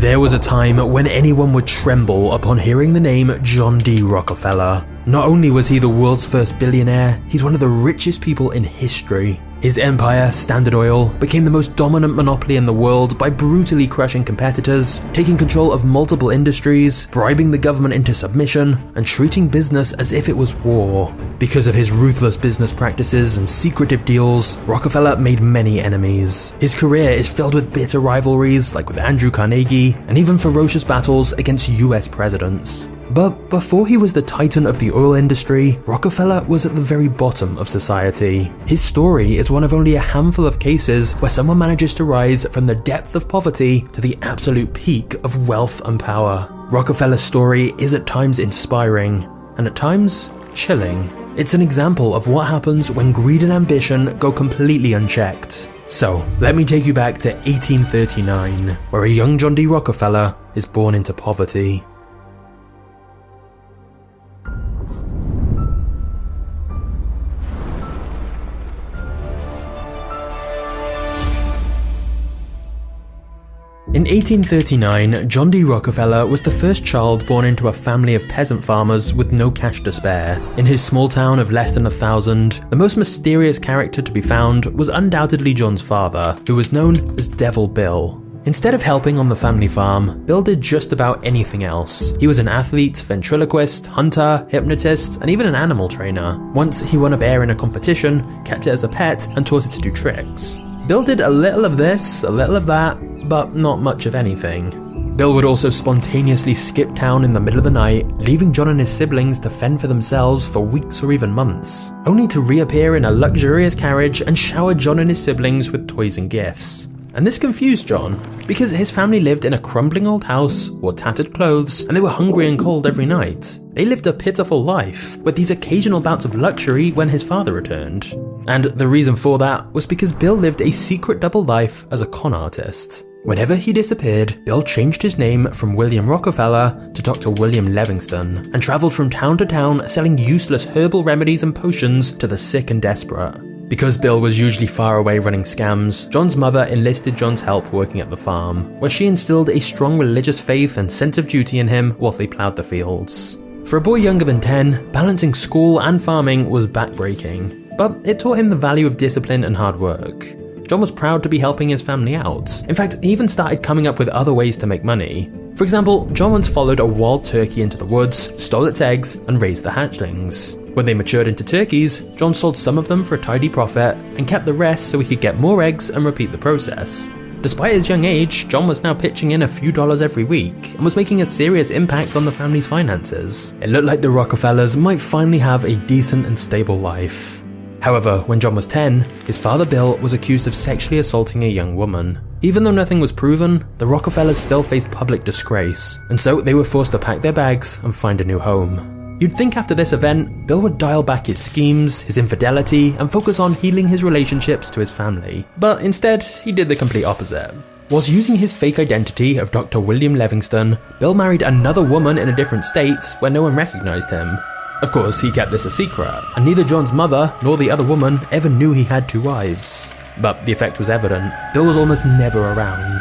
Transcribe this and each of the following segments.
There was a time when anyone would tremble upon hearing the name John D. Rockefeller. Not only was he the world's first billionaire, he's one of the richest people in history. His empire, Standard Oil, became the most dominant monopoly in the world by brutally crushing competitors, taking control of multiple industries, bribing the government into submission, and treating business as if it was war. Because of his ruthless business practices and secretive deals, Rockefeller made many enemies. His career is filled with bitter rivalries, like with Andrew Carnegie, and even ferocious battles against US presidents. But before he was the titan of the oil industry, Rockefeller was at the very bottom of society. His story is one of only a handful of cases where someone manages to rise from the depth of poverty to the absolute peak of wealth and power. Rockefeller's story is at times inspiring, and at times chilling. It's an example of what happens when greed and ambition go completely unchecked. So, let me take you back to 1839, where a young John D. Rockefeller is born into poverty. In 1839, John D. Rockefeller was the first child born into a family of peasant farmers with no cash to spare. In his small town of less than 1,000, the most mysterious character to be found was undoubtedly John's father, who was known as Devil Bill. Instead of helping on the family farm, Bill did just about anything else. He was an athlete, ventriloquist, hunter, hypnotist, and even an animal trainer. Once he won a bear in a competition, kept it as a pet, and taught it to do tricks. Bill did a little of this, a little of that, but not much of anything. Bill would also spontaneously skip town in the middle of the night, leaving John and his siblings to fend for themselves for weeks or even months, only to reappear in a luxurious carriage and shower John and his siblings with toys and gifts. And this confused John, because his family lived in a crumbling old house, wore tattered clothes, and they were hungry and cold every night. They lived a pitiful life, with these occasional bouts of luxury when his father returned. And the reason for that was because Bill lived a secret double life as a con artist. Whenever he disappeared, Bill changed his name from William Rockefeller to Dr. William Livingston, and travelled from town to town selling useless herbal remedies and potions to the sick and desperate. Because Bill was usually far away running scams, John's mother enlisted John's help working at the farm, where she instilled a strong religious faith and sense of duty in him while they ploughed the fields. For a boy younger than 10, balancing school and farming was backbreaking, but it taught him the value of discipline and hard work. John was proud to be helping his family out. In fact, he even started coming up with other ways to make money. For example, John once followed a wild turkey into the woods, stole its eggs, and raised the hatchlings. When they matured into turkeys, John sold some of them for a tidy profit, and kept the rest so he could get more eggs and repeat the process. Despite his young age, John was now pitching in a few dollars every week, and was making a serious impact on the family's finances. It looked like the Rockefellers might finally have a decent and stable life. However, when John was 10, his father Bill was accused of sexually assaulting a young woman. Even though nothing was proven, the Rockefellers still faced public disgrace, and so they were forced to pack their bags and find a new home. You'd think after this event, Bill would dial back his schemes, his infidelity, and focus on healing his relationships to his family. But instead, he did the complete opposite. Whilst using his fake identity of Dr. William Livingston, Bill married another woman in a different state where no one recognized him. Of course, he kept this a secret, and neither John's mother nor the other woman ever knew he had 2 wives. But the effect was evident. Bill was almost never around.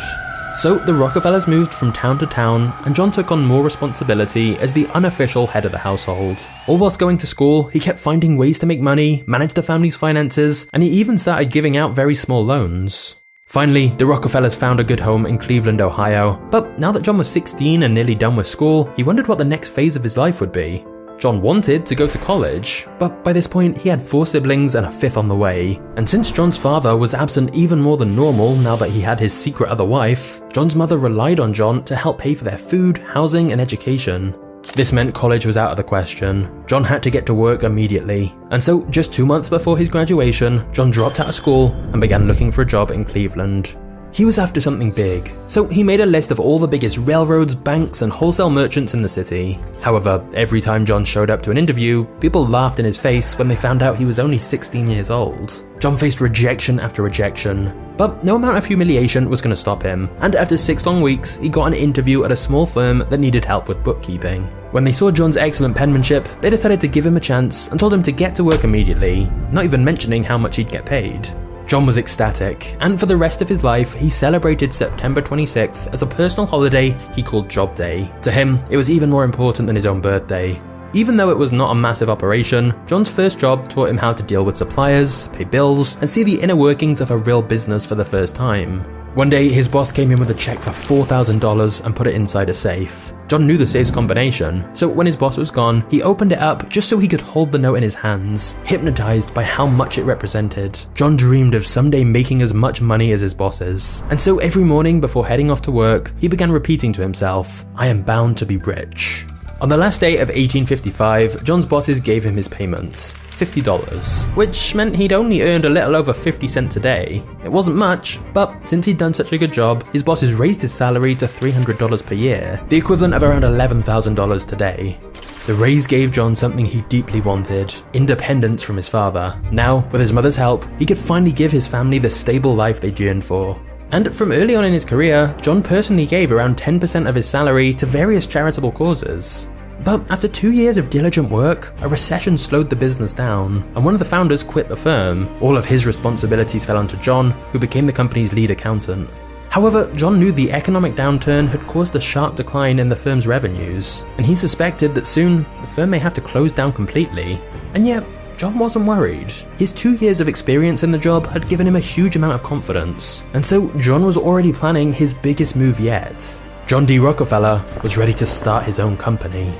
So the Rockefellers moved from town to town, and John took on more responsibility as the unofficial head of the household. All whilst going to school, he kept finding ways to make money, manage the family's finances, and he even started giving out very small loans. Finally, the Rockefellers found a good home in Cleveland, Ohio, but now that John was 16 and nearly done with school, he wondered what the next phase of his life would be. John wanted to go to college, but by this point he had 4 siblings and a 5th on the way. And since John's father was absent even more than normal now that he had his secret other wife, John's mother relied on John to help pay for their food, housing, and education. This meant college was out of the question. John had to get to work immediately. And so, just 2 months before his graduation, John dropped out of school and began looking for a job in Cleveland. He was after something big, so he made a list of all the biggest railroads, banks, and wholesale merchants in the city. However, every time John showed up to an interview, people laughed in his face when they found out he was only 16 years old. John faced rejection after rejection, but no amount of humiliation was going to stop him, and after 6 long weeks, he got an interview at a small firm that needed help with bookkeeping. When they saw John's excellent penmanship, they decided to give him a chance and told him to get to work immediately, not even mentioning how much he'd get paid. John was ecstatic, and for the rest of his life, he celebrated September 26th as a personal holiday he called Job Day. To him, it was even more important than his own birthday. Even though it was not a massive operation, John's first job taught him how to deal with suppliers, pay bills, and see the inner workings of a real business for the first time. One day, his boss came in with a check for $4,000 and put it inside a safe. John knew the safe's combination, so when his boss was gone, he opened it up just so he could hold the note in his hands, hypnotized by how much it represented. John dreamed of someday making as much money as his bosses, and so every morning before heading off to work, he began repeating to himself, "I am bound to be rich." On the last day of 1855, John's bosses gave him his payment. $50, which meant he'd only earned a little over 50 cents a day. It wasn't much, but since he'd done such a good job, his bosses raised his salary to $300 per year, the equivalent of around $11,000 today. The raise gave John something he deeply wanted, independence from his father. Now, with his mother's help, he could finally give his family the stable life they'd yearned for. And from early on in his career, John personally gave around 10% of his salary to various charitable causes. But after 2 years of diligent work, a recession slowed the business down, and one of the founders quit the firm. All of his responsibilities fell onto John, who became the company's lead accountant. However, John knew the economic downturn had caused a sharp decline in the firm's revenues, and he suspected that soon the firm may have to close down completely. And yet, John wasn't worried. His 2 years of experience in the job had given him a huge amount of confidence, and so John was already planning his biggest move yet. John D. Rockefeller was ready to start his own company.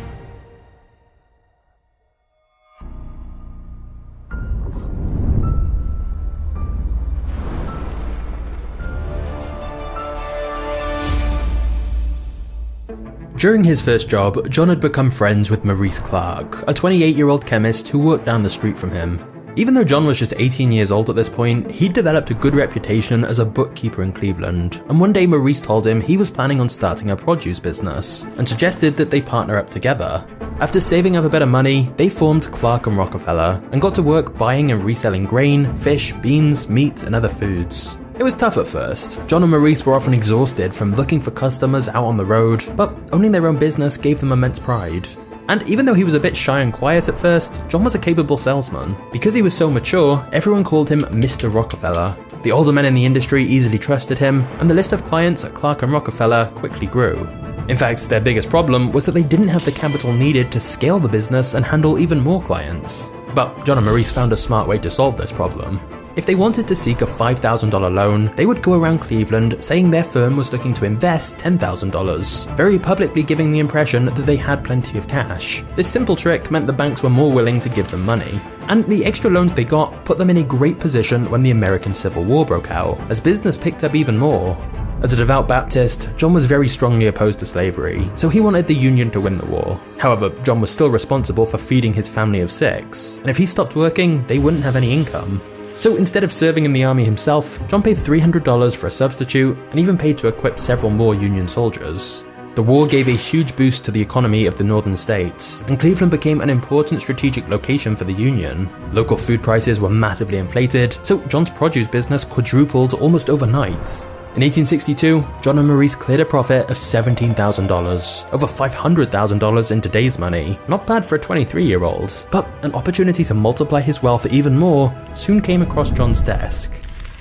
During his first job, John had become friends with Maurice Clark, a 28-year-old chemist who worked down the street from him. Even though John was just 18 years old at this point, he'd developed a good reputation as a bookkeeper in Cleveland, and one day Maurice told him he was planning on starting a produce business, and suggested that they partner up together. After saving up a bit of money, they formed Clark and Rockefeller, and got to work buying and reselling grain, fish, beans, meat, and other foods. It was tough at first. John and Maurice were often exhausted from looking for customers out on the road, but owning their own business gave them immense pride. And even though he was a bit shy and quiet at first, John was a capable salesman. Because he was so mature, everyone called him Mr. Rockefeller. The older men in the industry easily trusted him, and the list of clients at Clark and Rockefeller quickly grew. In fact, their biggest problem was that they didn't have the capital needed to scale the business and handle even more clients. But John and Maurice found a smart way to solve this problem. If they wanted to seek a $5,000 loan, they would go around Cleveland saying their firm was looking to invest $10,000, very publicly giving the impression that they had plenty of cash. This simple trick meant the banks were more willing to give them money. And the extra loans they got put them in a great position when the American Civil War broke out, as business picked up even more. As a devout Baptist, John was very strongly opposed to slavery, so he wanted the Union to win the war. However, John was still responsible for feeding his family of 6, and if he stopped working, they wouldn't have any income. So instead of serving in the army himself, John paid $300 for a substitute and even paid to equip several more Union soldiers. The war gave a huge boost to the economy of the northern states, and Cleveland became an important strategic location for the Union. Local food prices were massively inflated, so John's produce business quadrupled almost overnight. In 1862, John and Maurice cleared a profit of $17,000, over $500,000 in today's money. Not bad for a 23-year-old, but an opportunity to multiply his wealth even more soon came across John's desk.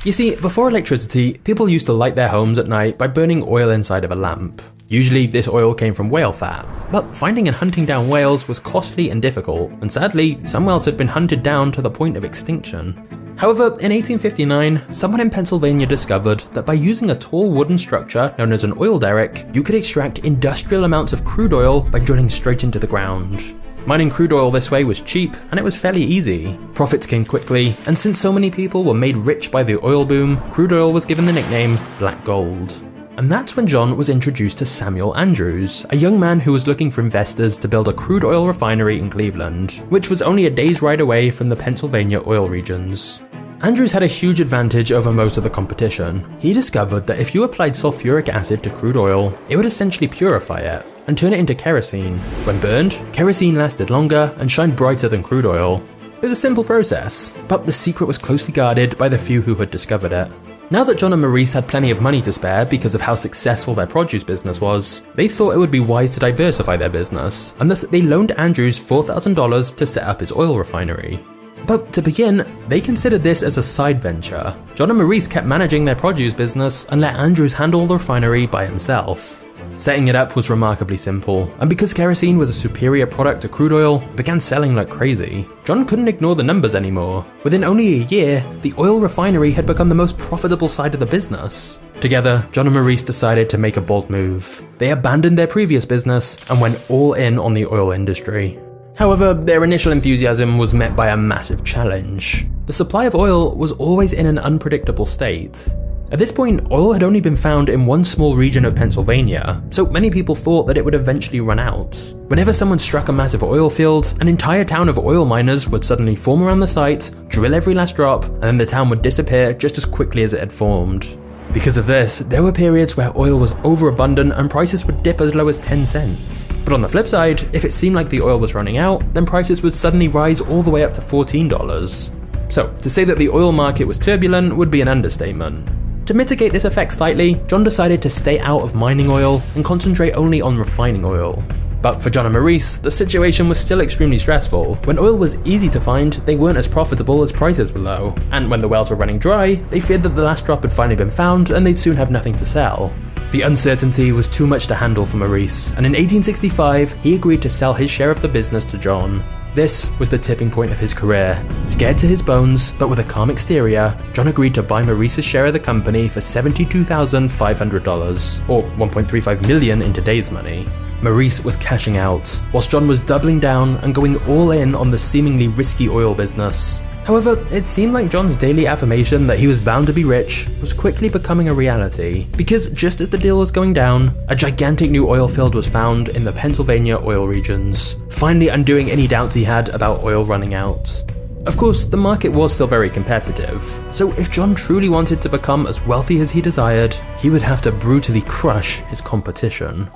You see, before electricity, people used to light their homes at night by burning oil inside of a lamp. Usually this oil came from whale fat, but finding and hunting down whales was costly and difficult, and sadly, some whales had been hunted down to the point of extinction. However, in 1859, someone in Pennsylvania discovered that by using a tall wooden structure known as an oil derrick, you could extract industrial amounts of crude oil by drilling straight into the ground. Mining crude oil this way was cheap, and it was fairly easy. Profits came quickly, and since so many people were made rich by the oil boom, crude oil was given the nickname Black Gold. And that's when John was introduced to Samuel Andrews, a young man who was looking for investors to build a crude oil refinery in Cleveland, which was only a day's ride away from the Pennsylvania oil regions. Andrews had a huge advantage over most of the competition. He discovered that if you applied sulfuric acid to crude oil, it would essentially purify it and turn it into kerosene. When burned, kerosene lasted longer and shined brighter than crude oil. It was a simple process, but the secret was closely guarded by the few who had discovered it. Now that John and Maurice had plenty of money to spare because of how successful their produce business was, they thought it would be wise to diversify their business, and thus they loaned Andrews $4,000 to set up his oil refinery. But to begin, they considered this as a side venture. John and Maurice kept managing their produce business and let Andrews handle the refinery by himself. Setting it up was remarkably simple, and because kerosene was a superior product to crude oil, it began selling like crazy. John couldn't ignore the numbers anymore. Within only a year, the oil refinery had become the most profitable side of the business. Together, John and Maurice decided to make a bold move. They abandoned their previous business and went all in on the oil industry. However, their initial enthusiasm was met by a massive challenge. The supply of oil was always in an unpredictable state. At this point, oil had only been found in one small region of Pennsylvania, so many people thought that it would eventually run out. Whenever someone struck a massive oil field, an entire town of oil miners would suddenly form around the site, drill every last drop, and then the town would disappear just as quickly as it had formed. Because of this, there were periods where oil was overabundant and prices would dip as low as 10 cents. But on the flip side, if it seemed like the oil was running out, then prices would suddenly rise all the way up to $14. So, to say that the oil market was turbulent would be an understatement. To mitigate this effect slightly, John decided to stay out of mining oil and concentrate only on refining oil. But for John and Maurice, the situation was still extremely stressful. When oil was easy to find, they weren't as profitable as prices were low. And when the wells were running dry, they feared that the last drop had finally been found and they'd soon have nothing to sell. The uncertainty was too much to handle for Maurice, and in 1865, he agreed to sell his share of the business to John. This was the tipping point of his career. Scared to his bones, but with a calm exterior, John agreed to buy Maurice's share of the company for $72,500, or $1.35 million in today's money. Maurice was cashing out, whilst John was doubling down and going all in on the seemingly risky oil business. However, it seemed like John's daily affirmation that he was bound to be rich was quickly becoming a reality, because just as the deal was going down, a gigantic new oil field was found in the Pennsylvania oil regions, finally undoing any doubts he had about oil running out. Of course, the market was still very competitive, so if John truly wanted to become as wealthy as he desired, he would have to brutally crush his competition.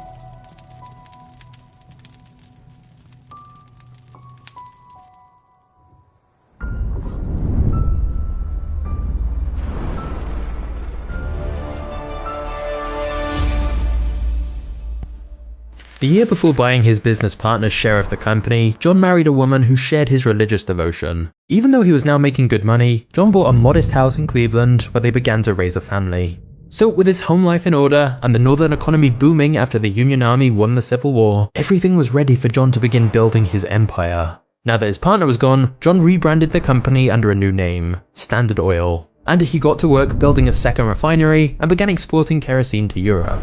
The year before buying his business partner's share of the company, John married a woman who shared his religious devotion. Even though he was now making good money, John bought a modest house in Cleveland where they began to raise a family. So with his home life in order and the northern economy booming after the Union Army won the Civil War, everything was ready for John to begin building his empire. Now that his partner was gone, John rebranded the company under a new name, Standard Oil, and he got to work building a second refinery and began exporting kerosene to Europe.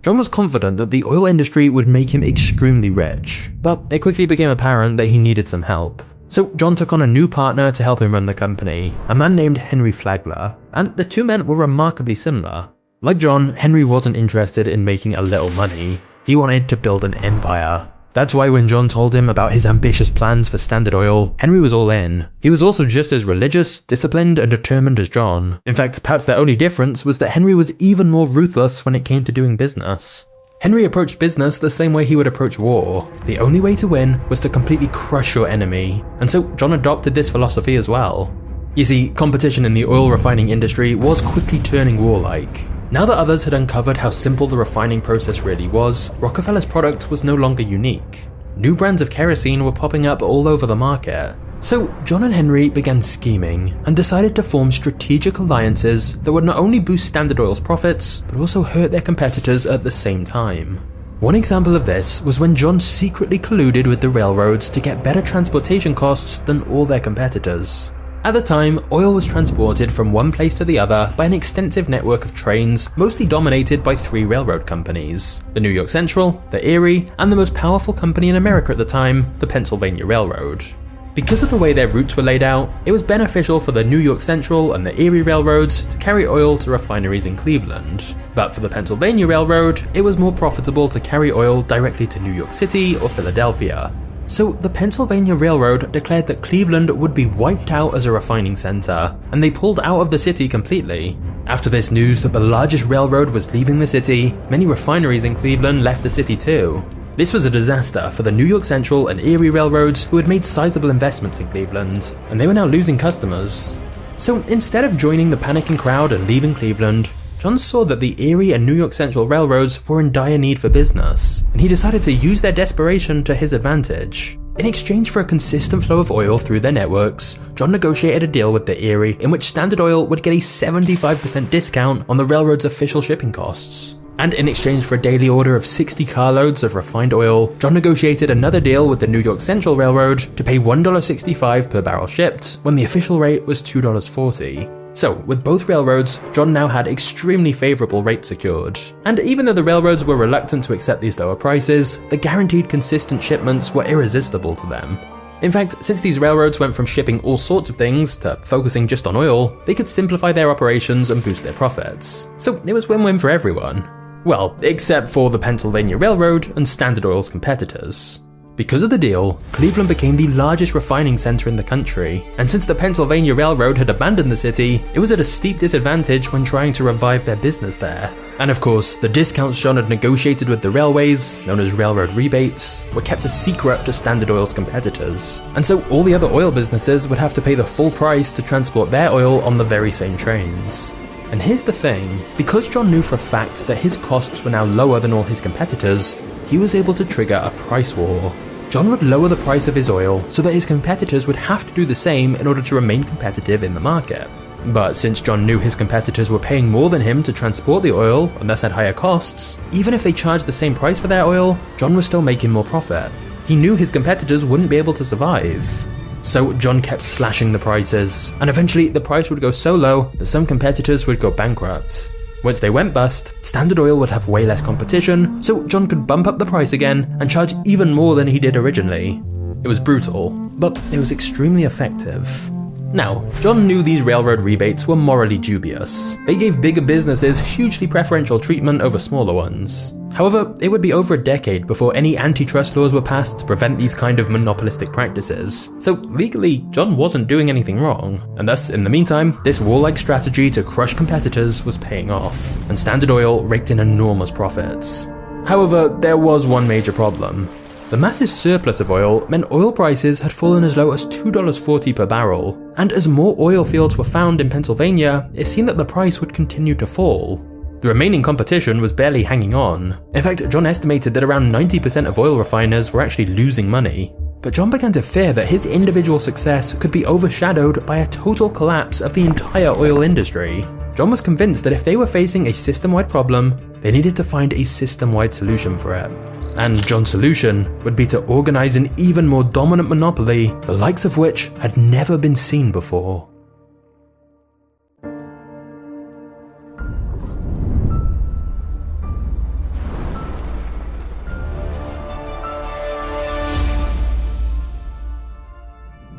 John was confident that the oil industry would make him extremely rich, but it quickly became apparent that he needed some help. So John took on a new partner to help him run the company, a man named Henry Flagler, and the two men were remarkably similar. Like John, Henry wasn't interested in making a little money, he wanted to build an empire. That's why when John told him about his ambitious plans for Standard Oil, Henry was all in. He was also just as religious, disciplined, and determined as John. In fact, perhaps their only difference was that Henry was even more ruthless when it came to doing business. Henry approached business the same way he would approach war. The only way to win was to completely crush your enemy, and so John adopted this philosophy as well. You see, competition in the oil refining industry was quickly turning warlike. Now that others had uncovered how simple the refining process really was, Rockefeller's product was no longer unique. New brands of kerosene were popping up all over the market. So John and Henry began scheming and decided to form strategic alliances that would not only boost Standard Oil's profits, but also hurt their competitors at the same time. One example of this was when John secretly colluded with the railroads to get better transportation costs than all their competitors. At the time, oil was transported from one place to the other by an extensive network of trains, mostly dominated by three railroad companies: the New York Central, the Erie, and the most powerful company in America at the time, the Pennsylvania Railroad. Because of the way their routes were laid out, it was beneficial for the New York Central and the Erie railroads to carry oil to refineries in Cleveland. But for the Pennsylvania Railroad, it was more profitable to carry oil directly to New York City or Philadelphia. So the Pennsylvania Railroad declared that Cleveland would be wiped out as a refining center, and they pulled out of the city completely. After this news that the largest railroad was leaving the city, many refineries in Cleveland left the city too. This was a disaster for the New York Central and Erie railroads, who had made sizable investments in Cleveland, and they were now losing customers. So instead of joining the panicking crowd and leaving Cleveland, John saw that the Erie and New York Central railroads were in dire need for business, and he decided to use their desperation to his advantage. In exchange for a consistent flow of oil through their networks, John negotiated a deal with the Erie in which Standard Oil would get a 75% discount on the railroad's official shipping costs. And in exchange for a daily order of 60 carloads of refined oil, John negotiated another deal with the New York Central Railroad to pay $1.65 per barrel shipped, when the official rate was $2.40. So, with both railroads, John now had extremely favourable rates secured. And even though the railroads were reluctant to accept these lower prices, the guaranteed consistent shipments were irresistible to them. In fact, since these railroads went from shipping all sorts of things to focusing just on oil, they could simplify their operations and boost their profits. So it was win-win for everyone. Well, except for the Pennsylvania Railroad and Standard Oil's competitors. Because of the deal, Cleveland became the largest refining center in the country, and since the Pennsylvania Railroad had abandoned the city, it was at a steep disadvantage when trying to revive their business there. And of course, the discounts John had negotiated with the railways, known as railroad rebates, were kept a secret to Standard Oil's competitors, and so all the other oil businesses would have to pay the full price to transport their oil on the very same trains. And here's the thing, because John knew for a fact that his costs were now lower than all his competitors, he was able to trigger a price war. John would lower the price of his oil so that his competitors would have to do the same in order to remain competitive in the market. But since John knew his competitors were paying more than him to transport the oil and thus had higher costs, even if they charged the same price for their oil, John was still making more profit. He knew his competitors wouldn't be able to survive. So John kept slashing the prices, and eventually the price would go so low that some competitors would go bankrupt. Once they went bust, Standard Oil would have way less competition, so John could bump up the price again and charge even more than he did originally. It was brutal, but it was extremely effective. Now, John knew these railroad rebates were morally dubious. They gave bigger businesses hugely preferential treatment over smaller ones. However, it would be over a decade before any antitrust laws were passed to prevent these kind of monopolistic practices, so legally, John wasn't doing anything wrong, and thus, in the meantime, this warlike strategy to crush competitors was paying off, and Standard Oil raked in enormous profits. However, there was one major problem. The massive surplus of oil meant oil prices had fallen as low as $2.40 per barrel, and as more oil fields were found in Pennsylvania, it seemed that the price would continue to fall. The remaining competition was barely hanging on. In fact, John estimated that around 90% of oil refiners were actually losing money. But John began to fear that his individual success could be overshadowed by a total collapse of the entire oil industry. John was convinced that if they were facing a system-wide problem, they needed to find a system-wide solution for it. And John's solution would be to organize an even more dominant monopoly, the likes of which had never been seen before.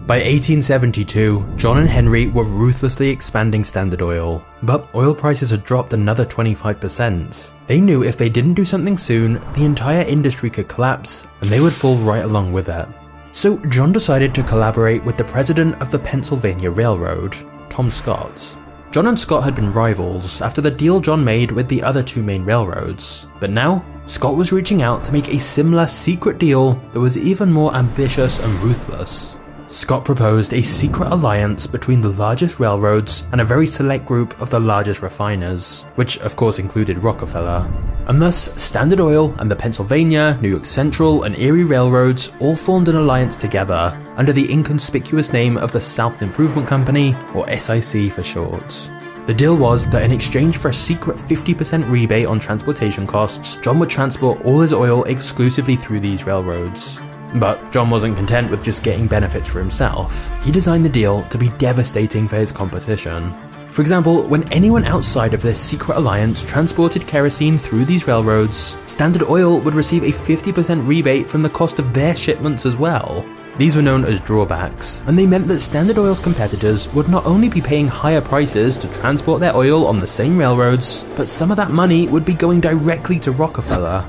By 1872, John and Henry were ruthlessly expanding Standard Oil, but oil prices had dropped another 25%. They knew if they didn't do something soon, the entire industry could collapse, and they would fall right along with it. So John decided to collaborate with the president of the Pennsylvania Railroad, Tom Scott. John and Scott had been rivals after the deal John made with the other two main railroads, but now, Scott was reaching out to make a similar secret deal that was even more ambitious and ruthless. Scott proposed a secret alliance between the largest railroads and a very select group of the largest refiners, which of course included Rockefeller. And thus, Standard Oil and the Pennsylvania, New York Central, and Erie railroads all formed an alliance together under the inconspicuous name of the Southern Improvement Company, or SIC for short. The deal was that in exchange for a secret 50% rebate on transportation costs, John would transport all his oil exclusively through these railroads. But John wasn't content with just getting benefits for himself. He designed the deal to be devastating for his competition. For example, when anyone outside of this secret alliance transported kerosene through these railroads, Standard Oil would receive a 50% rebate from the cost of their shipments as well. These were known as drawbacks, and they meant that Standard Oil's competitors would not only be paying higher prices to transport their oil on the same railroads, but some of that money would be going directly to Rockefeller.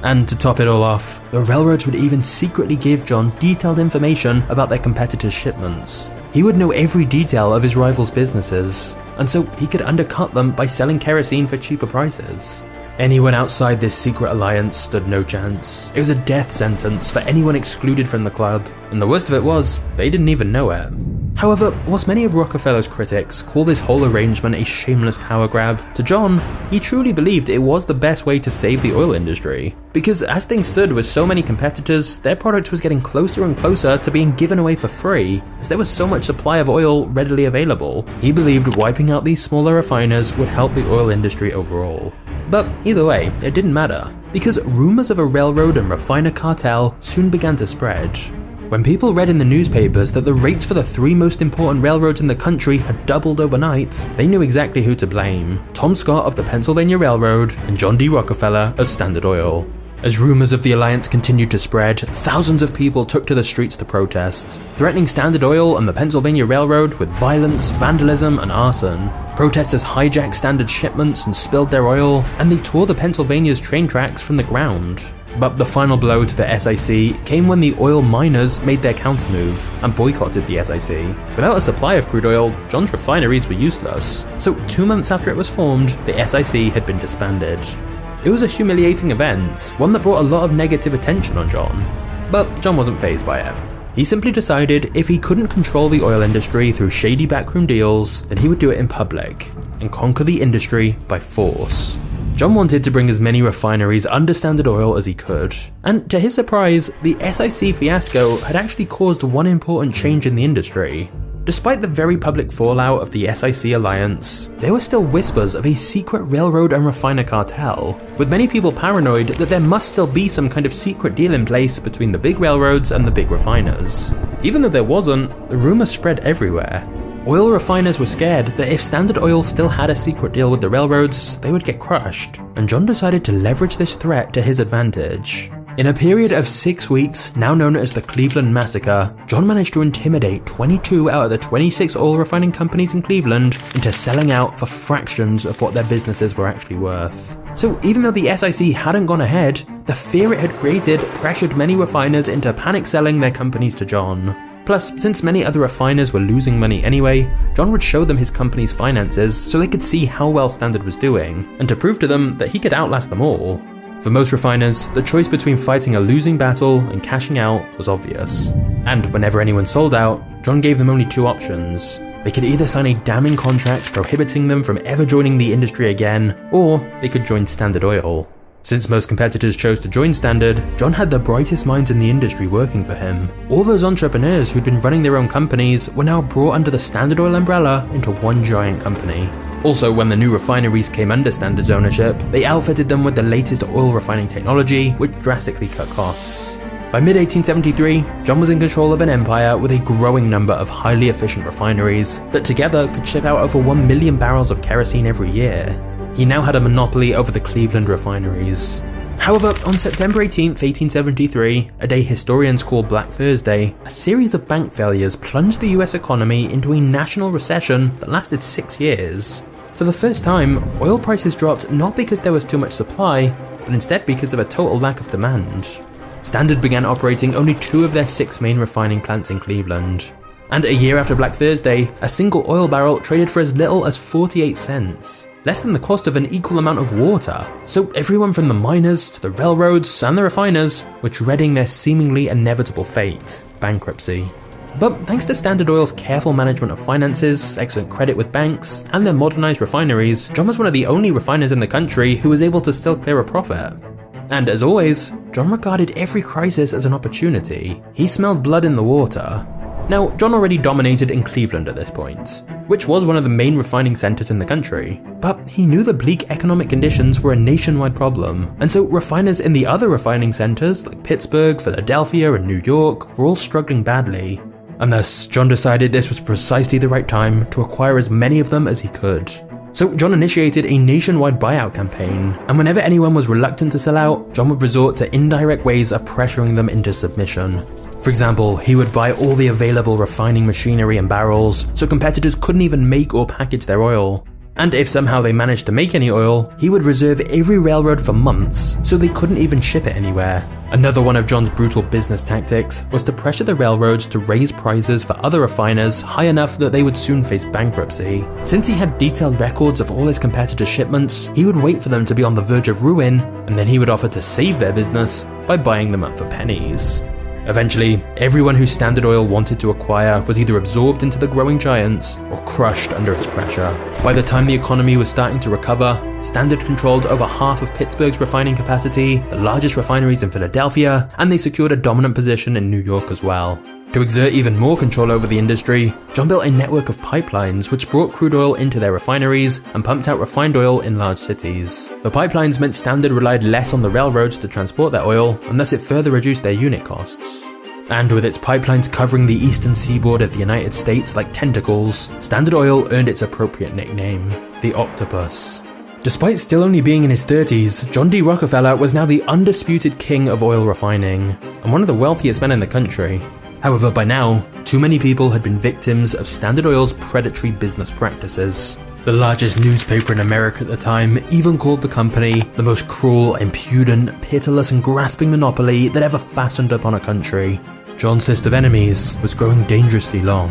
And to top it all off, the railroads would even secretly give John detailed information about their competitors' shipments. He would know every detail of his rivals' businesses, and so he could undercut them by selling kerosene for cheaper prices. Anyone outside this secret alliance stood no chance. It was a death sentence for anyone excluded from the club, and the worst of it was, they didn't even know it. However, whilst many of Rockefeller's critics call this whole arrangement a shameless power grab, to John, he truly believed it was the best way to save the oil industry. Because as things stood with so many competitors, their product was getting closer and closer to being given away for free, as there was so much supply of oil readily available. He believed wiping out these smaller refiners would help the oil industry overall. But either way, it didn't matter, because rumours of a railroad and refiner cartel soon began to spread. When people read in the newspapers that the rates for the 3 most important railroads in the country had doubled overnight, they knew exactly who to blame: Tom Scott of the Pennsylvania Railroad and John D. Rockefeller of Standard Oil. As rumours of the alliance continued to spread, thousands of people took to the streets to protest, threatening Standard Oil and the Pennsylvania Railroad with violence, vandalism, and arson. Protesters hijacked Standard shipments and spilled their oil, and they tore the Pennsylvania's train tracks from the ground. But the final blow to the SIC came when the oil miners made their countermove and boycotted the SIC. Without a supply of crude oil, John's refineries were useless, so 2 months after it was formed, the SIC had been disbanded. It was a humiliating event, one that brought a lot of negative attention on John. But John wasn't fazed by it. He simply decided if he couldn't control the oil industry through shady backroom deals, then he would do it in public and conquer the industry by force. John wanted to bring as many refineries under Standard Oil as he could, and to his surprise, the SIC fiasco had actually caused one important change in the industry. Despite the very public fallout of the SIC alliance, there were still whispers of a secret railroad and refiner cartel, with many people paranoid that there must still be some kind of secret deal in place between the big railroads and the big refiners. Even though there wasn't, the rumours spread everywhere. Oil refiners were scared that if Standard Oil still had a secret deal with the railroads, they would get crushed, and John decided to leverage this threat to his advantage. In a period of 6 weeks, now known as the Cleveland Massacre, John managed to intimidate 22 out of the 26 oil refining companies in Cleveland into selling out for fractions of what their businesses were actually worth. So even though the SIC hadn't gone ahead, the fear it had created pressured many refiners into panic selling their companies to John. Plus, since many other refiners were losing money anyway, John would show them his company's finances so they could see how well Standard was doing, and to prove to them that he could outlast them all. For most refiners, the choice between fighting a losing battle and cashing out was obvious. And whenever anyone sold out, John gave them only 2 options. They could either sign a damning contract prohibiting them from ever joining the industry again, or they could join Standard Oil. Since most competitors chose to join Standard, John had the brightest minds in the industry working for him. All those entrepreneurs who'd been running their own companies were now brought under the Standard Oil umbrella into one giant company. Also, when the new refineries came under Standard's ownership, they outfitted them with the latest oil refining technology, which drastically cut costs. By mid-1873, John was in control of an empire with a growing number of highly efficient refineries that together could ship out over 1 million barrels of kerosene every year. He now had a monopoly over the Cleveland refineries. However, on September 18, 1873, a day historians call Black Thursday, a series of bank failures plunged the US economy into a national recession that lasted 6 years. For the first time, oil prices dropped not because there was too much supply, but instead because of a total lack of demand. Standard began operating only 2 of their 6 main refining plants in Cleveland. And a year after Black Thursday, a single oil barrel traded for as little as 48 cents. Less than the cost of an equal amount of water. So everyone from the miners to the railroads and the refiners were dreading their seemingly inevitable fate, bankruptcy. But thanks to Standard Oil's careful management of finances, excellent credit with banks, and their modernized refineries, John was one of the only refiners in the country who was able to still clear a profit. And as always, John regarded every crisis as an opportunity. He smelled blood in the water. Now, John already dominated in Cleveland at this point, which was one of the main refining centers in the country, but he knew the bleak economic conditions were a nationwide problem, and so refiners in the other refining centers like Pittsburgh, Philadelphia, and New York were all struggling badly. And thus, John decided this was precisely the right time to acquire as many of them as he could. So John initiated a nationwide buyout campaign, and whenever anyone was reluctant to sell out, John would resort to indirect ways of pressuring them into submission. For example, he would buy all the available refining machinery and barrels, so competitors couldn't even make or package their oil. And if somehow they managed to make any oil, he would reserve every railroad for months, so they couldn't even ship it anywhere. Another one of John's brutal business tactics was to pressure the railroads to raise prices for other refiners high enough that they would soon face bankruptcy. Since he had detailed records of all his competitors' shipments, he would wait for them to be on the verge of ruin, and then he would offer to save their business by buying them up for pennies. Eventually, everyone who Standard Oil wanted to acquire was either absorbed into the growing giants or crushed under its pressure. By the time the economy was starting to recover, Standard controlled over half of Pittsburgh's refining capacity, the largest refineries in Philadelphia, and they secured a dominant position in New York as well. To exert even more control over the industry, John built a network of pipelines which brought crude oil into their refineries and pumped out refined oil in large cities. The pipelines meant Standard relied less on the railroads to transport their oil, and thus it further reduced their unit costs. And with its pipelines covering the eastern seaboard of the United States like tentacles, Standard Oil earned its appropriate nickname, the Octopus. Despite still only being in his 30s, John D. Rockefeller was now the undisputed king of oil refining, and one of the wealthiest men in the country. However, by now, too many people had been victims of Standard Oil's predatory business practices. The largest newspaper in America at the time even called the company the most cruel, impudent, pitiless and grasping monopoly that ever fastened upon a country. John's list of enemies was growing dangerously long.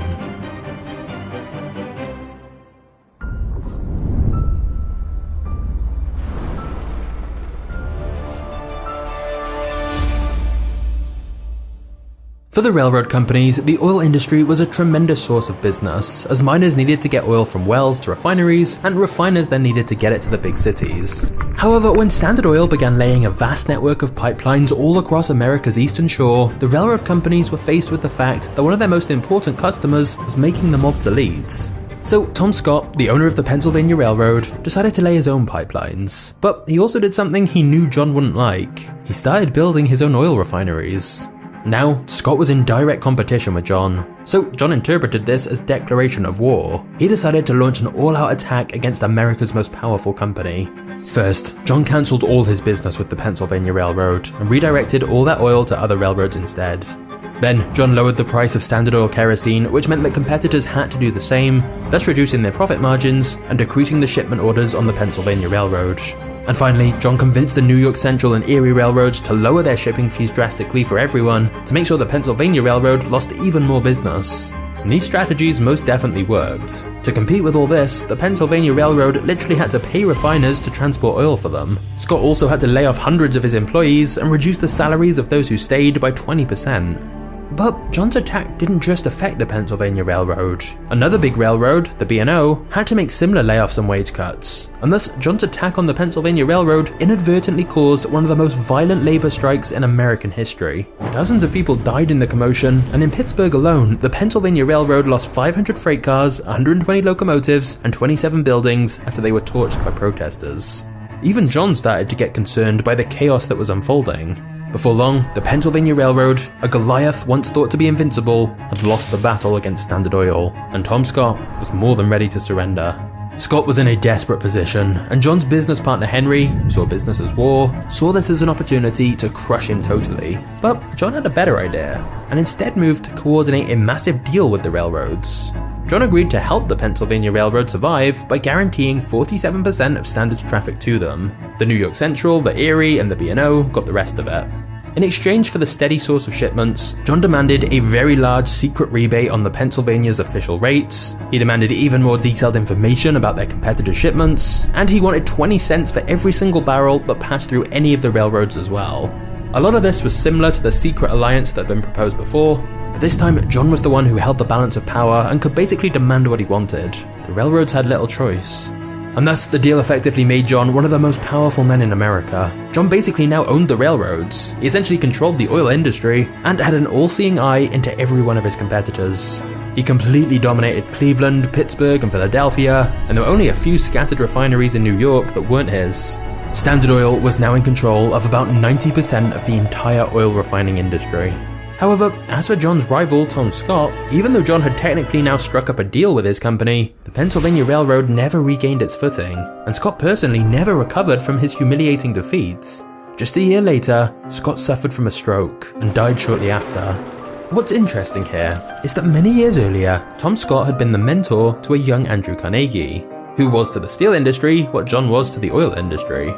For the railroad companies, the oil industry was a tremendous source of business, as miners needed to get oil from wells to refineries, and refiners then needed to get it to the big cities. However, when Standard Oil began laying a vast network of pipelines all across America's eastern shore, the railroad companies were faced with the fact that one of their most important customers was making them obsolete. So Tom Scott, the owner of the Pennsylvania Railroad, decided to lay his own pipelines. But he also did something he knew John wouldn't like. He started building his own oil refineries. Now, Scott was in direct competition with John, so John interpreted this as declaration of war. He decided to launch an all-out attack against America's most powerful company. First, John cancelled all his business with the Pennsylvania Railroad and redirected all that oil to other railroads instead. Then, John lowered the price of Standard Oil kerosene, which meant that competitors had to do the same, thus reducing their profit margins and decreasing the shipment orders on the Pennsylvania Railroad. And finally, John convinced the New York Central and Erie railroads to lower their shipping fees drastically for everyone to make sure the Pennsylvania Railroad lost even more business. And these strategies most definitely worked. To compete with all this, the Pennsylvania Railroad literally had to pay refiners to transport oil for them. Scott also had to lay off hundreds of his employees and reduce the salaries of those who stayed by 20%. But John's attack didn't just affect the Pennsylvania Railroad. Another big railroad, the B&O, had to make similar layoffs and wage cuts, and thus John's attack on the Pennsylvania Railroad inadvertently caused one of the most violent labor strikes in American history. Dozens of people died in the commotion, and in Pittsburgh alone, the Pennsylvania Railroad lost 500 freight cars, 120 locomotives, and 27 buildings after they were torched by protesters. Even John started to get concerned by the chaos that was unfolding. Before long, the Pennsylvania Railroad, a Goliath once thought to be invincible, had lost the battle against Standard Oil, and Tom Scott was more than ready to surrender. Scott was in a desperate position, and John's business partner Henry, who saw business as war, saw this as an opportunity to crush him totally. But John had a better idea, and instead moved to coordinate a massive deal with the railroads. John agreed to help the Pennsylvania Railroad survive by guaranteeing 47% of Standard's traffic to them. The New York Central, the Erie, and the B&O got the rest of it. In exchange for the steady source of shipments, John demanded a very large secret rebate on the Pennsylvania's official rates, he demanded even more detailed information about their competitors' shipments, and he wanted 20 cents for every single barrel that passed through any of the railroads as well. A lot of this was similar to the secret alliance that had been proposed before, but this time John was the one who held the balance of power and could basically demand what he wanted. The railroads had little choice. And thus, the deal effectively made John one of the most powerful men in America. John basically now owned the railroads, he essentially controlled the oil industry, and had an all-seeing eye into every one of his competitors. He completely dominated Cleveland, Pittsburgh, and Philadelphia, and there were only a few scattered refineries in New York that weren't his. Standard Oil was now in control of about 90% of the entire oil refining industry. However, as for John's rival, Tom Scott, even though John had technically now struck up a deal with his company, the Pennsylvania Railroad never regained its footing, and Scott personally never recovered from his humiliating defeats. Just a year later, Scott suffered from a stroke and died shortly after. What's interesting here is that many years earlier, Tom Scott had been the mentor to a young Andrew Carnegie, who was to the steel industry what John was to the oil industry.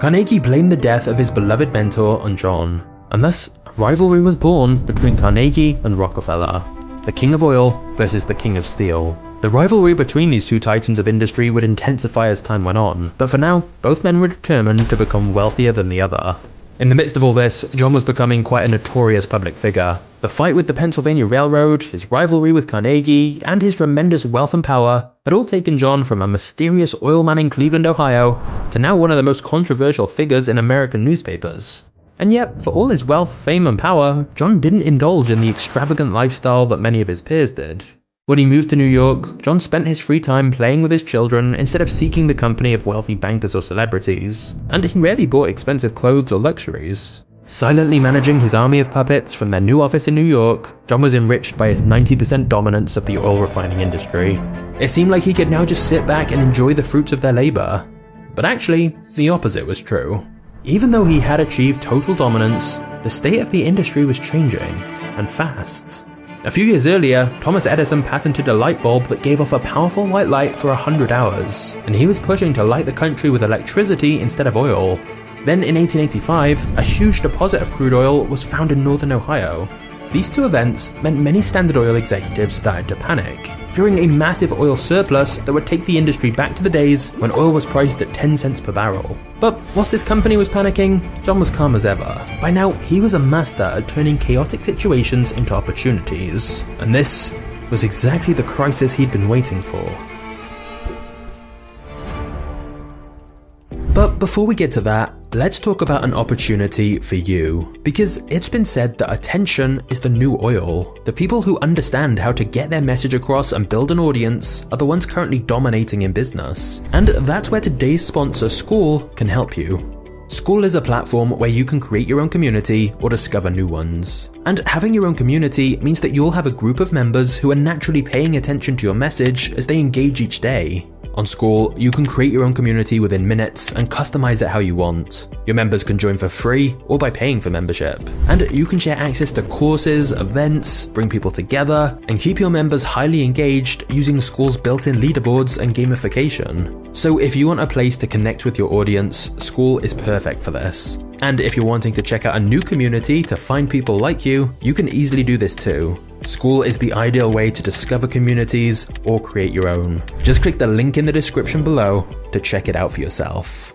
Carnegie blamed the death of his beloved mentor on John, and thus rivalry was born between Carnegie and Rockefeller, the king of oil versus the king of steel. The rivalry between these two titans of industry would intensify as time went on, but for now, both men were determined to become wealthier than the other. In the midst of all this, John was becoming quite a notorious public figure. The fight with the Pennsylvania Railroad, his rivalry with Carnegie, and his tremendous wealth and power had all taken John from a mysterious oil man in Cleveland, Ohio, to now one of the most controversial figures in American newspapers. And yet, for all his wealth, fame, and power, John didn't indulge in the extravagant lifestyle that many of his peers did. When he moved to New York, John spent his free time playing with his children instead of seeking the company of wealthy bankers or celebrities, and he rarely bought expensive clothes or luxuries. Silently managing his army of puppets from their new office in New York, John was enriched by his 90% dominance of the oil refining industry. It seemed like he could now just sit back and enjoy the fruits of their labor. But actually, the opposite was true. Even though he had achieved total dominance, the state of the industry was changing, and fast. A few years earlier, Thomas Edison patented a light bulb that gave off a powerful white light for 100 hours, and he was pushing to light the country with electricity instead of oil. Then in 1885, a huge deposit of crude oil was found in northern Ohio. These two events meant many Standard Oil executives started to panic, fearing a massive oil surplus that would take the industry back to the days when oil was priced at 10 cents per barrel. But whilst his company was panicking, John was calm as ever. By now, he was a master at turning chaotic situations into opportunities, and this was exactly the crisis he'd been waiting for. But before we get to that, let's talk about an opportunity for you. Because it's been said that attention is the new oil. The people who understand how to get their message across and build an audience are the ones currently dominating in business. And that's where today's sponsor, School, can help you. School is a platform where you can create your own community or discover new ones. And having your own community means that you'll have a group of members who are naturally paying attention to your message as they engage each day. On School, you can create your own community within minutes and customize it how you want. Your members can join for free or by paying for membership. And you can share access to courses, events, bring people together, and keep your members highly engaged using School's built-in leaderboards and gamification. So if you want a place to connect with your audience, School is perfect for this. And if you're wanting to check out a new community to find people like you, you can easily do this too. School is the ideal way to discover communities or create your own. Just click the link in the description below to check it out for yourself.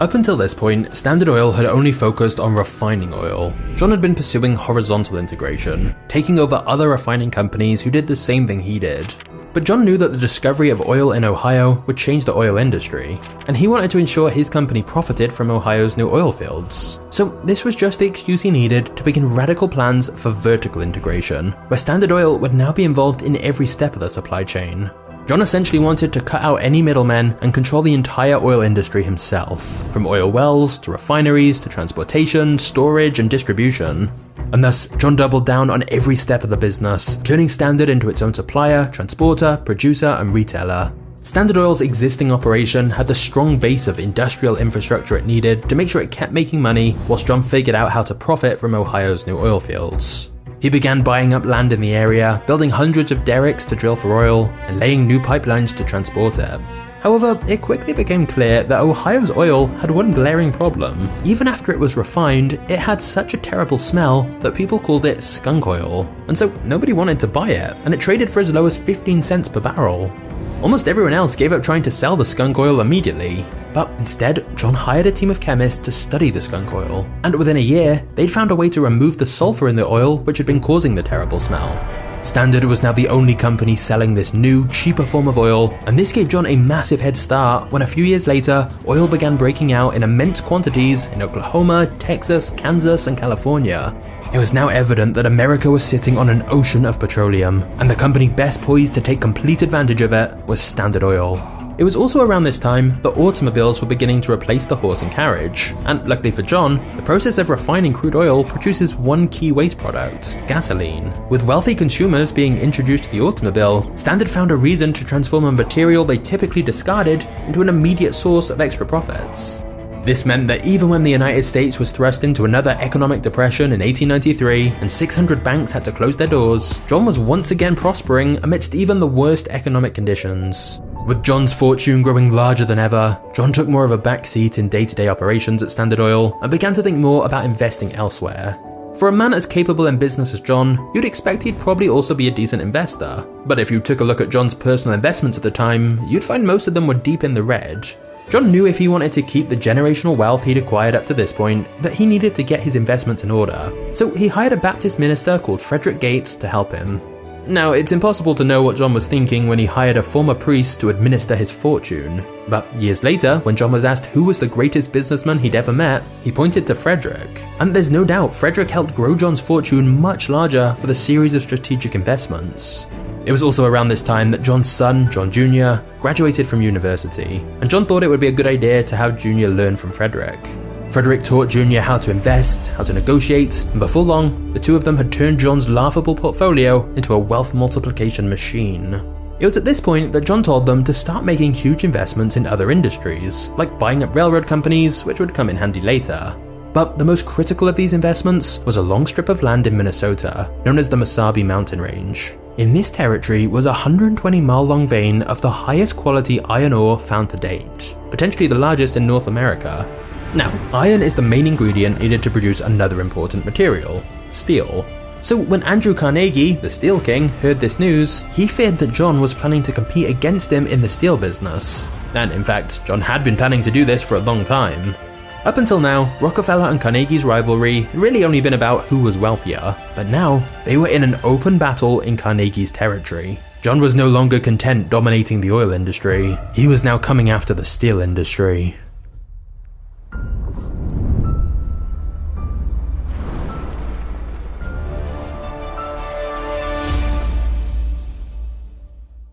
Up until this point, Standard Oil had only focused on refining oil. John had been pursuing horizontal integration, taking over other refining companies who did the same thing he did. But John knew that the discovery of oil in Ohio would change the oil industry, and he wanted to ensure his company profited from Ohio's new oil fields. So this was just the excuse he needed to begin radical plans for vertical integration, where Standard Oil would now be involved in every step of the supply chain. John essentially wanted to cut out any middlemen and control the entire oil industry himself, from oil wells to refineries to transportation, storage, and distribution. And thus, John doubled down on every step of the business, turning Standard into its own supplier, transporter, producer, and retailer. Standard Oil's existing operation had the strong base of industrial infrastructure it needed to make sure it kept making money, whilst John figured out how to profit from Ohio's new oil fields. He began buying up land in the area, building hundreds of derricks to drill for oil, and laying new pipelines to transport it. However, it quickly became clear that Ohio's oil had one glaring problem. Even after it was refined, it had such a terrible smell that people called it skunk oil, and so nobody wanted to buy it, and it traded for as low as 15 cents per barrel. Almost everyone else gave up trying to sell the skunk oil immediately, but instead, John hired a team of chemists to study the skunk oil, and within a year, they'd found a way to remove the sulfur in the oil which had been causing the terrible smell. Standard was now the only company selling this new, cheaper form of oil, and this gave John a massive head start when a few years later, oil began breaking out in immense quantities in Oklahoma, Texas, Kansas, and California. It was now evident that America was sitting on an ocean of petroleum, and the company best poised to take complete advantage of it was Standard Oil. It was also around this time that automobiles were beginning to replace the horse and carriage, and luckily for John, the process of refining crude oil produces one key waste product, gasoline. With wealthy consumers being introduced to the automobile, Standard found a reason to transform a material they typically discarded into an immediate source of extra profits. This meant that even when the United States was thrust into another economic depression in 1893 and 600 banks had to close their doors, John was once again prospering amidst even the worst economic conditions. With John's fortune growing larger than ever, John took more of a backseat in day-to-day operations at Standard Oil and began to think more about investing elsewhere. For a man as capable in business as John, you'd expect he'd probably also be a decent investor. But if you took a look at John's personal investments at the time, you'd find most of them were deep in the red. John knew if he wanted to keep the generational wealth he'd acquired up to this point, that he needed to get his investments in order. So he hired a Baptist minister called Frederick Gates to help him. Now, it's impossible to know what John was thinking when he hired a former priest to administer his fortune. But years later, when John was asked who was the greatest businessman he'd ever met, he pointed to Frederick. And there's no doubt Frederick helped grow John's fortune much larger with a series of strategic investments. It was also around this time that John's son, John Jr., graduated from university, and John thought it would be a good idea to have Jr. learn from Frederick. Frederick taught Jr. how to invest, how to negotiate, and before long, the two of them had turned John's laughable portfolio into a wealth multiplication machine. It was at this point that John told them to start making huge investments in other industries, like buying up railroad companies, which would come in handy later. But the most critical of these investments was a long strip of land in Minnesota, known as the Mesabi Mountain Range. In this territory was a 120-mile-long vein of the highest quality iron ore found to date, potentially the largest in North America. Now, iron is the main ingredient needed to produce another important material, steel. So when Andrew Carnegie, the Steel King, heard this news, he feared that John was planning to compete against him in the steel business. And in fact, John had been planning to do this for a long time. Up until now, Rockefeller and Carnegie's rivalry had really only been about who was wealthier, but now they were in an open battle in Carnegie's territory. John was no longer content dominating the oil industry, he was now coming after the steel industry.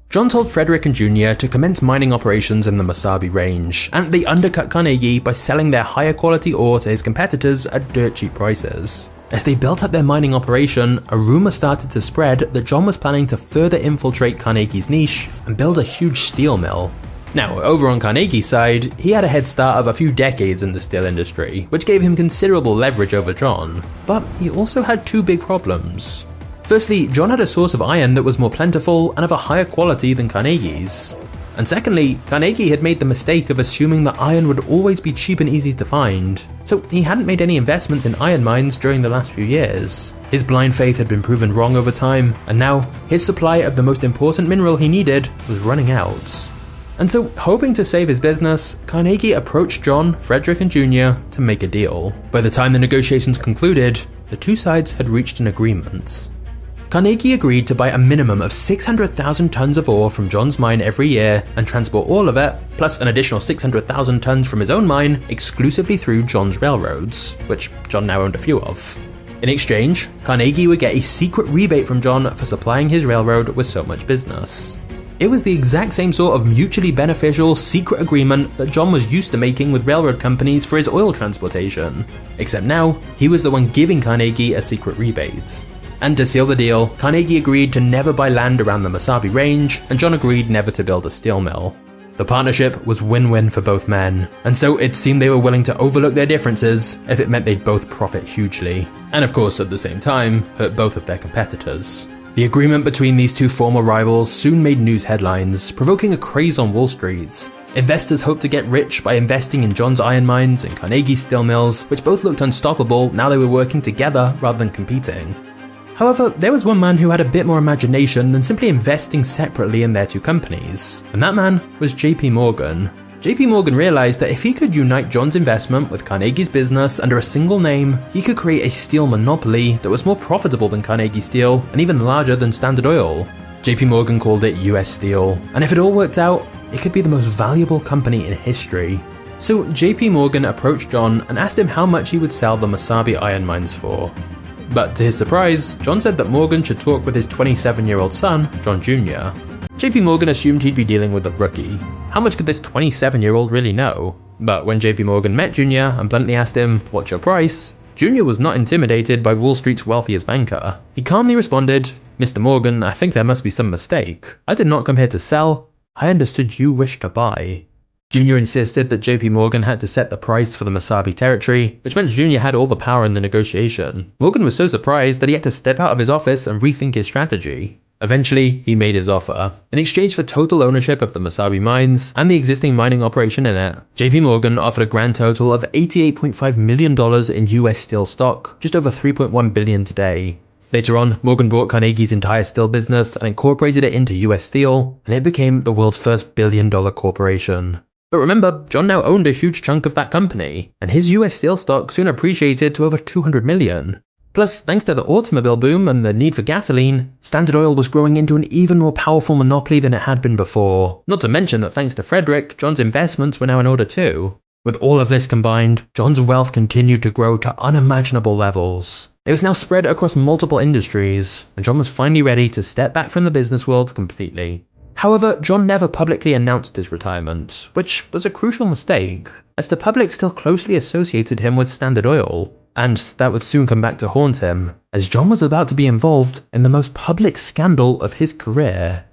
John told Frederick and Jr. to commence mining operations in the Mesabi Range, and they undercut Carnegie by selling their higher quality ore to his competitors at dirt cheap prices. As they built up their mining operation, a rumor started to spread that John was planning to further infiltrate Carnegie's niche and build a huge steel mill. Now, over on Carnegie's side, he had a head start of a few decades in the steel industry, which gave him considerable leverage over John, but he also had two big problems. Firstly, John had a source of iron that was more plentiful and of a higher quality than Carnegie's. And secondly, Carnegie had made the mistake of assuming that iron would always be cheap and easy to find, so he hadn't made any investments in iron mines during the last few years. His blind faith had been proven wrong over time, and now his supply of the most important mineral he needed was running out. And so, hoping to save his business, Carnegie approached John, Frederick and Jr. to make a deal. By the time the negotiations concluded, the two sides had reached an agreement. Carnegie agreed to buy a minimum of 600,000 tons of ore from John's mine every year and transport all of it, plus an additional 600,000 tons from his own mine, exclusively through John's railroads, which John now owned a few of. In exchange, Carnegie would get a secret rebate from John for supplying his railroad with so much business. It was the exact same sort of mutually beneficial secret agreement that John was used to making with railroad companies for his oil transportation, except now he was the one giving Carnegie a secret rebate. And to seal the deal, Carnegie agreed to never buy land around the Mesabi Range, and John agreed never to build a steel mill. The partnership was win-win for both men, and so it seemed they were willing to overlook their differences if it meant they'd both profit hugely, and of course at the same time, hurt both of their competitors. The agreement between these two former rivals soon made news headlines, provoking a craze on Wall Street. Investors hoped to get rich by investing in John's iron mines and Carnegie's steel mills, which both looked unstoppable now they were working together rather than competing. However, there was one man who had a bit more imagination than simply investing separately in their two companies, and that man was JP Morgan. JP Morgan realized that if he could unite John's investment with Carnegie's business under a single name, he could create a steel monopoly that was more profitable than Carnegie Steel and even larger than Standard Oil. JP Morgan called it US Steel, and if it all worked out, it could be the most valuable company in history. So JP Morgan approached John and asked him how much he would sell the Mesabi iron mines for. But to his surprise, John said that Morgan should talk with his 27-year-old son, John Jr. JP Morgan assumed he'd be dealing with a rookie. How much could this 27-year-old really know? But when JP Morgan met Jr. and bluntly asked him, "What's your price?" Jr. was not intimidated by Wall Street's wealthiest banker. He calmly responded, "Mr. Morgan, I think there must be some mistake. I did not come here to sell. I understood you wished to buy." Jr. insisted that JP Morgan had to set the price for the Mesabi territory, which meant Jr. had all the power in the negotiation. Morgan was so surprised that he had to step out of his office and rethink his strategy. Eventually, he made his offer. In exchange for total ownership of the Mesabi mines and the existing mining operation in it, JP Morgan offered a grand total of $88.5 million in US steel stock, just over $3.1 billion today. Later on, Morgan bought Carnegie's entire steel business and incorporated it into US Steel, and it became the world's first billion-dollar corporation. But remember, John now owned a huge chunk of that company, and his US Steel stock soon appreciated to over $200 million. Plus, thanks to the automobile boom and the need for gasoline, Standard Oil was growing into an even more powerful monopoly than it had been before. Not to mention that thanks to Frederick, John's investments were now in order too. With all of this combined, John's wealth continued to grow to unimaginable levels. It was now spread across multiple industries, and John was finally ready to step back from the business world completely. However, John never publicly announced his retirement, which was a crucial mistake, as the public still closely associated him with Standard Oil. And that would soon come back to haunt him, as John was about to be involved in the most public scandal of his career.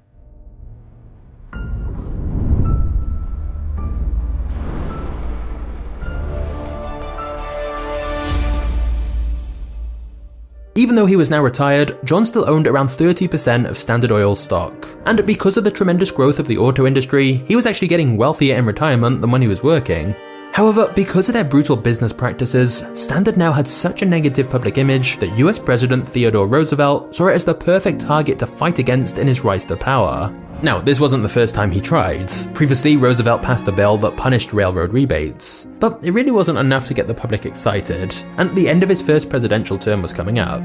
Even though he was now retired, John still owned around 30% of Standard Oil stock. And because of the tremendous growth of the auto industry, he was actually getting wealthier in retirement than when he was working. However, because of their brutal business practices, Standard now had such a negative public image that US President Theodore Roosevelt saw it as the perfect target to fight against in his rise to power. Now, this wasn't the first time he tried. Previously, Roosevelt passed a bill that punished railroad rebates. But it really wasn't enough to get the public excited, and the end of his first presidential term was coming up.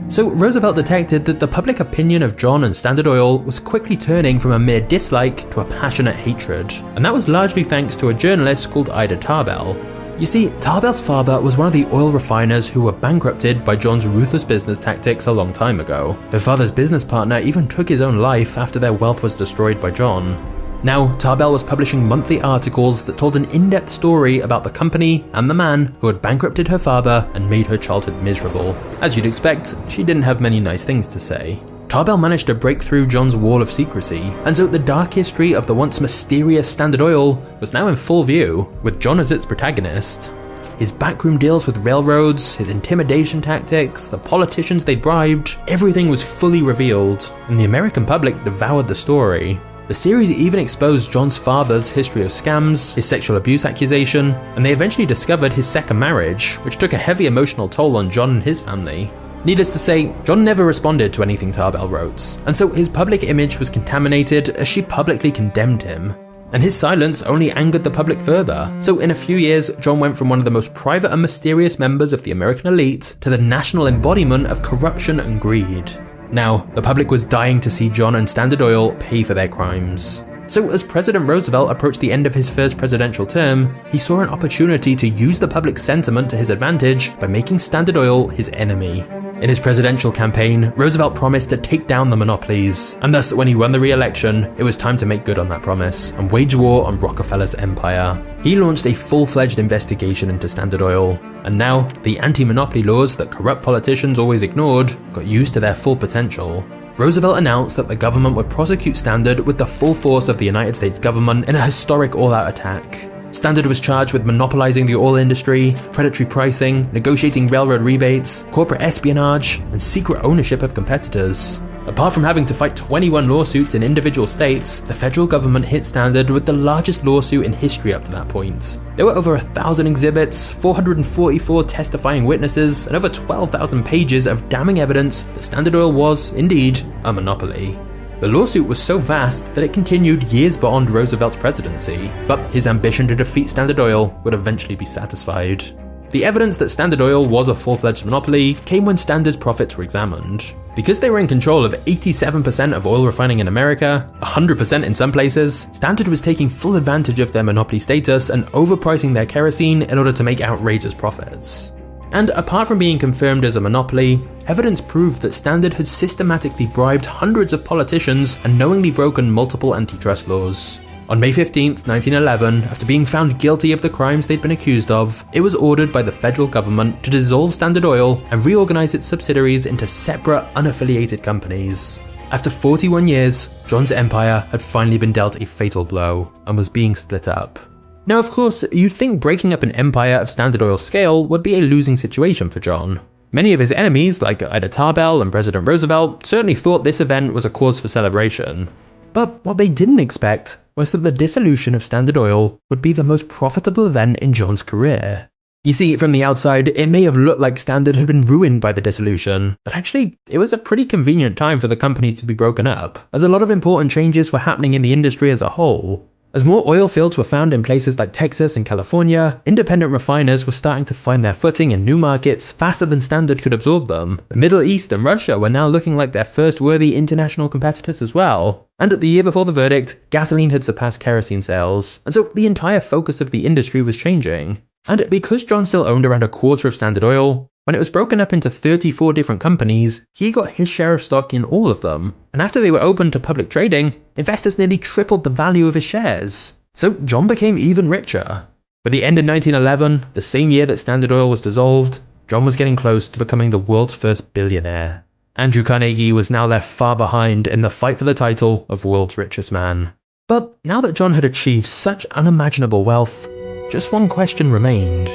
So Roosevelt detected that the public opinion of John and Standard Oil was quickly turning from a mere dislike to a passionate hatred, and that was largely thanks to a journalist called Ida Tarbell. You see, Tarbell's father was one of the oil refiners who were bankrupted by John's ruthless business tactics a long time ago. Her father's business partner even took his own life after their wealth was destroyed by John. Now, Tarbell was publishing monthly articles that told an in-depth story about the company and the man who had bankrupted her father and made her childhood miserable. As you'd expect, she didn't have many nice things to say. Tarbell managed to break through John's wall of secrecy, and so the dark history of the once mysterious Standard Oil was now in full view, with John as its protagonist. His backroom deals with railroads, his intimidation tactics, the politicians they bribed, everything was fully revealed, and the American public devoured the story. The series even exposed John's father's history of scams, his sexual abuse accusation, and they eventually discovered his second marriage, which took a heavy emotional toll on John and his family. Needless to say, John never responded to anything Tarbell wrote, and so his public image was contaminated as she publicly condemned him. And his silence only angered the public further, so in a few years, John went from one of the most private and mysterious members of the American elite to the national embodiment of corruption and greed. Now, the public was dying to see John and Standard Oil pay for their crimes. So as President Roosevelt approached the end of his first presidential term, he saw an opportunity to use the public sentiment to his advantage by making Standard Oil his enemy. In his presidential campaign, Roosevelt promised to take down the monopolies, and thus when he won the re-election, it was time to make good on that promise and wage war on Rockefeller's empire. He launched a full-fledged investigation into Standard Oil, and now the anti-monopoly laws that corrupt politicians always ignored got used to their full potential. Roosevelt announced that the government would prosecute Standard with the full force of the United States government in a historic all-out attack. Standard was charged with monopolizing the oil industry, predatory pricing, negotiating railroad rebates, corporate espionage, and secret ownership of competitors. Apart from having to fight 21 lawsuits in individual states, the federal government hit Standard with the largest lawsuit in history up to that point. There were over 1,000 exhibits, 444 testifying witnesses, and over 12,000 pages of damning evidence that Standard Oil was, indeed, a monopoly. The lawsuit was so vast that it continued years beyond Roosevelt's presidency, but his ambition to defeat Standard Oil would eventually be satisfied. The evidence that Standard Oil was a full-fledged monopoly came when Standard's profits were examined. Because they were in control of 87% of oil refining in America, 100% in some places, Standard was taking full advantage of their monopoly status and overpricing their kerosene in order to make outrageous profits. And apart from being confirmed as a monopoly, evidence proved that Standard had systematically bribed hundreds of politicians and knowingly broken multiple antitrust laws. On May 15, 1911, after being found guilty of the crimes they'd been accused of, it was ordered by the federal government to dissolve Standard Oil and reorganize its subsidiaries into separate, unaffiliated companies. After 41 years, John's empire had finally been dealt a fatal blow and was being split up. Now, of course, you'd think breaking up an empire of Standard Oil's scale would be a losing situation for John. Many of his enemies, like Ida Tarbell and President Roosevelt, certainly thought this event was a cause for celebration. But what they didn't expect was that the dissolution of Standard Oil would be the most profitable event in John's career. You see, from the outside, it may have looked like Standard had been ruined by the dissolution, but actually, it was a pretty convenient time for the company to be broken up, as a lot of important changes were happening in the industry as a whole. As more oil fields were found in places like Texas and California, independent refiners were starting to find their footing in new markets faster than Standard could absorb them. The Middle East and Russia were now looking like their first worthy international competitors as well. And at the year before the verdict, gasoline had surpassed kerosene sales, and so the entire focus of the industry was changing. And because John still owned around a quarter of Standard Oil, when it was broken up into 34 different companies, he got his share of stock in all of them. And after they were open to public trading, investors nearly tripled the value of his shares. So John became even richer. By the end of 1911, the same year that Standard Oil was dissolved, John was getting close to becoming the world's first billionaire. Andrew Carnegie was now left far behind in the fight for the title of world's richest man. But now that John had achieved such unimaginable wealth, just one question remained.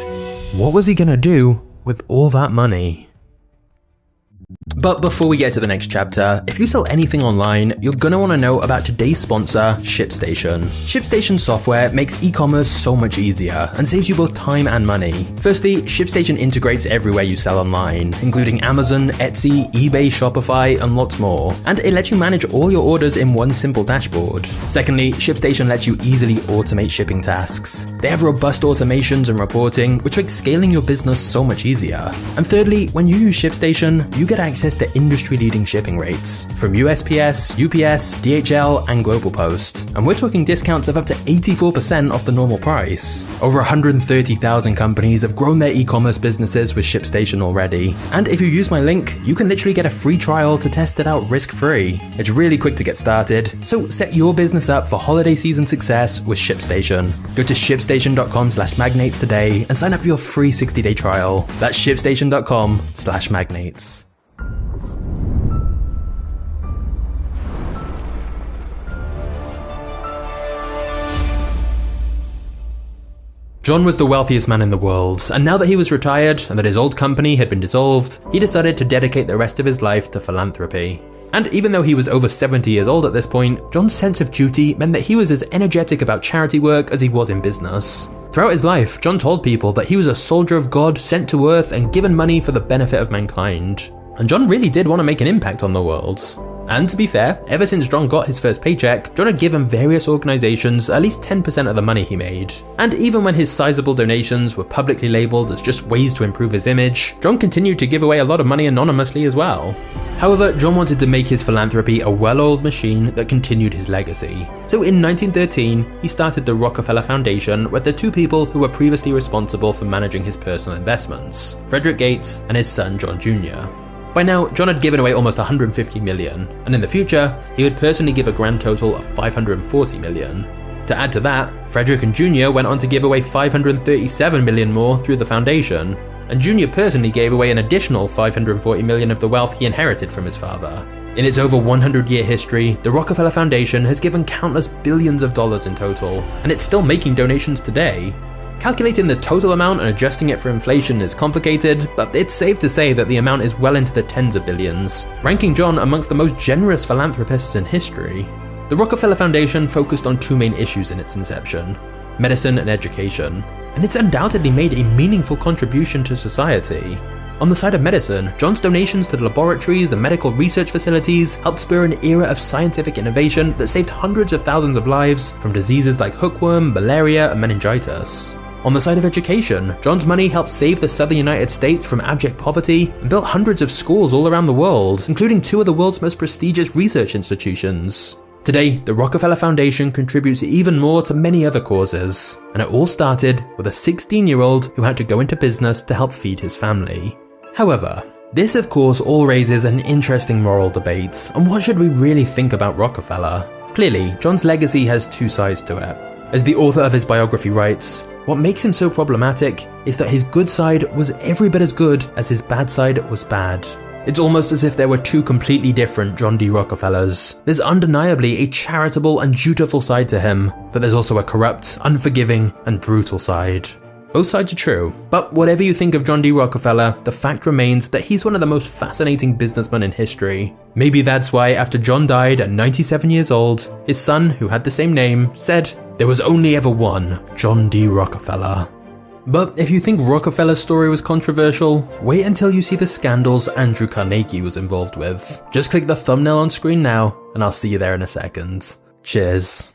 What was he gonna do with all that money? But before we get to the next chapter, if you sell anything online, you're gonna want to know about today's sponsor, ShipStation. ShipStation software makes e-commerce so much easier and saves you both time and money. Firstly, ShipStation integrates everywhere you sell online, including Amazon, Etsy, eBay, Shopify, and lots more. And it lets you manage all your orders in one simple dashboard. Secondly, ShipStation lets you easily automate shipping tasks. They have robust automations and reporting, which makes scaling your business so much easier. And thirdly, when you use ShipStation, you get access to industry-leading shipping rates from USPS, UPS, DHL, and Global Post. And we're talking discounts of up to 84% off the normal price. Over 130,000 companies have grown their e-commerce businesses with ShipStation already. And if you use my link, you can literally get a free trial to test it out risk-free. It's really quick to get started, so set your business up for holiday season success with ShipStation. Go to shipstation.com/magnates today and sign up for your free 60-day trial. That's shipstation.com/magnates. John was the wealthiest man in the world, and now that he was retired and that his old company had been dissolved, he decided to dedicate the rest of his life to philanthropy. And even though he was over 70 years old at this point, John's sense of duty meant that he was as energetic about charity work as he was in business. Throughout his life, John told people that he was a soldier of God sent to earth and given money for the benefit of mankind. And John really did want to make an impact on the world. And to be fair, ever since John got his first paycheck, John had given various organizations at least 10% of the money he made. And even when his sizable donations were publicly labeled as just ways to improve his image, John continued to give away a lot of money anonymously as well. However, John wanted to make his philanthropy a well-oiled machine that continued his legacy. So in 1913, he started the Rockefeller Foundation with the two people who were previously responsible for managing his personal investments, Frederick Gates and his son John Jr. By now, John had given away almost $150 million, and in the future, he would personally give a grand total of $540 million. To add to that, Frederick and Jr. went on to give away $537 million more through the foundation, and Jr. personally gave away an additional $540 million of the wealth he inherited from his father. In its over 100-year history, the Rockefeller Foundation has given countless billions of dollars in total, and it's still making donations today. Calculating the total amount and adjusting it for inflation is complicated, but it's safe to say that the amount is well into the tens of billions, ranking John amongst the most generous philanthropists in history. The Rockefeller Foundation focused on two main issues in its inception: medicine and education, and it's undoubtedly made a meaningful contribution to society. On the side of medicine, John's donations to the laboratories and medical research facilities helped spur an era of scientific innovation that saved hundreds of thousands of lives from diseases like hookworm, malaria, and meningitis. On the side of education, John's money helped save the southern United States from abject poverty and built hundreds of schools all around the world, including two of the world's most prestigious research institutions. Today, the Rockefeller Foundation contributes even more to many other causes, and it all started with a 16-year-old who had to go into business to help feed his family. However, this of course all raises an interesting moral debate on what should we really think about Rockefeller. Clearly, John's legacy has two sides to it. As the author of his biography writes, what makes him so problematic is that his good side was every bit as good as his bad side was bad. It's almost as if there were two completely different John D. Rockefellers. There's undeniably a charitable and dutiful side to him, but there's also a corrupt, unforgiving, and brutal side. Both sides are true, but whatever you think of John D. Rockefeller, the fact remains that he's one of the most fascinating businessmen in history. Maybe that's why after John died at 97 years old, his son, who had the same name, said, "There was only ever one John D. Rockefeller." But if you think Rockefeller's story was controversial, wait until you see the scandals Andrew Carnegie was involved with. Just click the thumbnail on screen now, and I'll see you there in a second. Cheers.